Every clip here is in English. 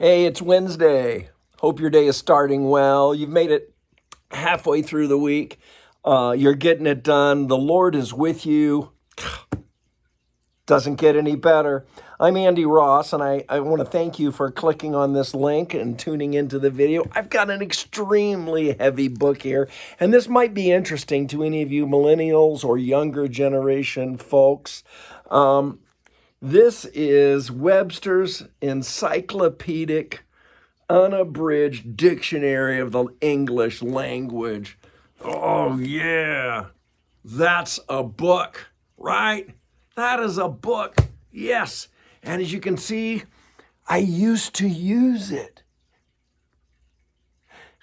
Hey, it's Wednesday. Hope your day is starting well. You've made it halfway through the week. You're getting it done. The Lord is with you. Doesn't get any better. I'm Andy Ross, and I want to thank you for clicking on this link and tuning into the video. I've got an extremely heavy book here, and this might be interesting to any of you millennials or younger generation folks. This is Webster's Encyclopedic Unabridged Dictionary of the English Language. Oh, yeah. That's a book, right? That is a book. Yes. And as you can see, I used to use it.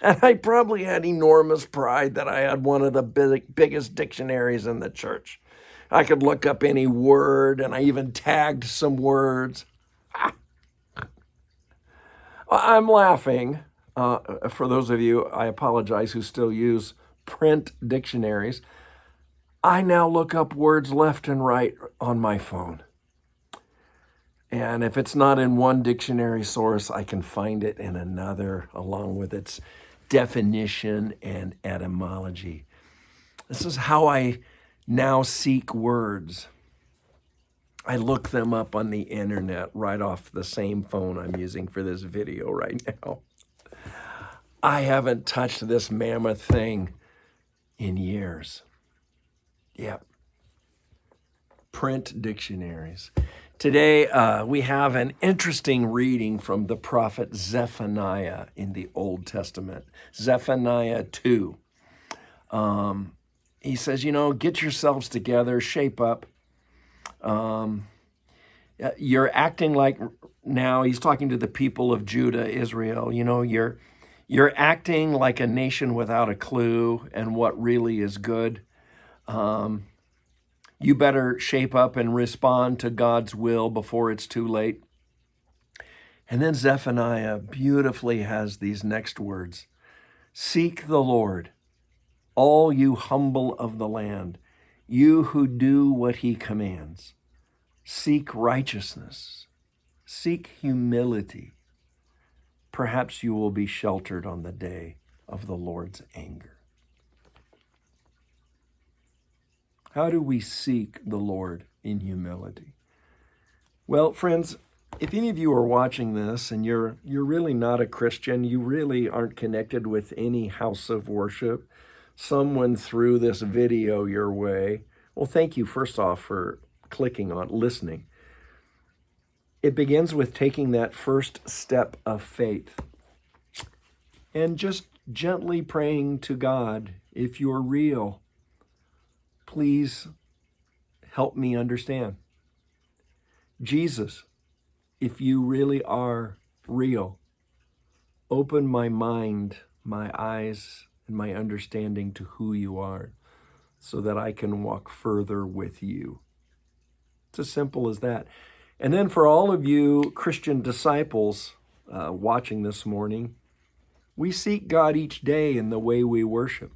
And I probably had enormous pride that I had one of the biggest dictionaries in the church. I could look up any word, and I even tagged some words. I'm laughing. For those of you, I apologize, who still use print dictionaries. I now look up words left and right on my phone. And if it's not in one dictionary source, I can find it in another, along with its definition and etymology. This is how I now seek words. I look them up on the internet right off the same phone I'm using for this video right now. I haven't touched this mammoth thing in years. Yep. Print dictionaries. Today, we have an interesting reading from the prophet Zephaniah in the Old Testament. Zephaniah 2. He says, get yourselves together, shape up. You're acting like now, he's talking to the people of Judah, Israel, you're acting like a nation without a clue and what really is good. You better shape up and respond to God's will before it's too late. And then Zephaniah beautifully has these next words. Seek the Lord, all you humble of the land, you who do what he commands. Seek righteousness, seek humility. Perhaps you will be sheltered on the day of the Lord's anger. How do we seek the Lord in humility? Well, friends, if any of you are watching this and you're really not a Christian, you really aren't connected with any house of worship, someone threw this video your way, well, thank you first off for clicking on listening. It begins with taking that first step of faith and just gently praying to God, if you're real, please help me understand. Jesus, if you really are real, open my mind, my eyes, and my understanding to who you are so that I can walk further with you. It's as simple as that. And then for all of you Christian disciples watching this morning, we seek God each day in the way we worship.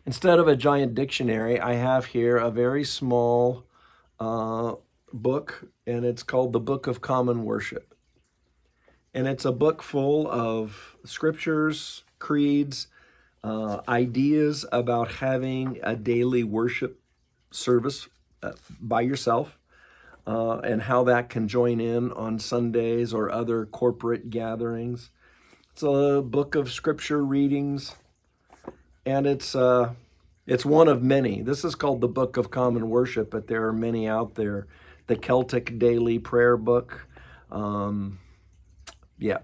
Instead of a giant dictionary, I have here a very small book, and it's called the Book of Common Worship. And it's a book full of scriptures, creeds, ideas about having a daily worship service by yourself, and how that can join in on Sundays or other corporate gatherings. It's a book of scripture readings, and it's one of many. This is called the Book of Common Worship, but there are many out there. The Celtic Daily Prayer Book. Yeah.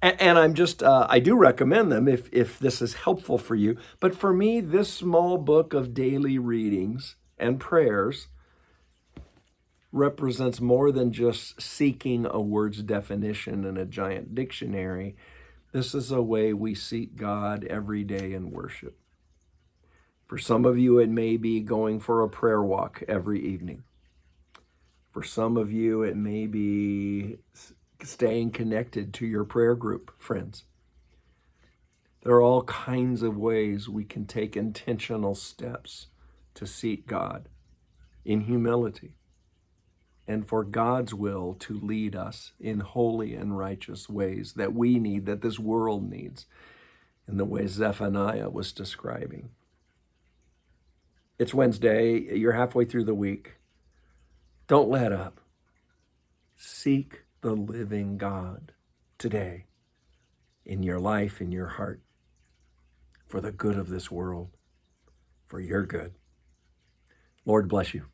And I'm just, I do recommend them if this is helpful for you. But for me, this small book of daily readings and prayers represents more than just seeking a word's definition in a giant dictionary. This is a way we seek God every day in worship. For some of you, it may be going for a prayer walk every evening. For some of you, it may be staying connected to your prayer group friends. There are all kinds of ways we can take intentional steps to seek God in humility. and for God's will to lead us in holy and righteous ways that we need, that this world needs, in the way Zephaniah was describing. It's Wednesday. You're halfway through the week. Don't let up. Seek the living God today in your life, in your heart, for the good of this world, for your good. Lord bless you.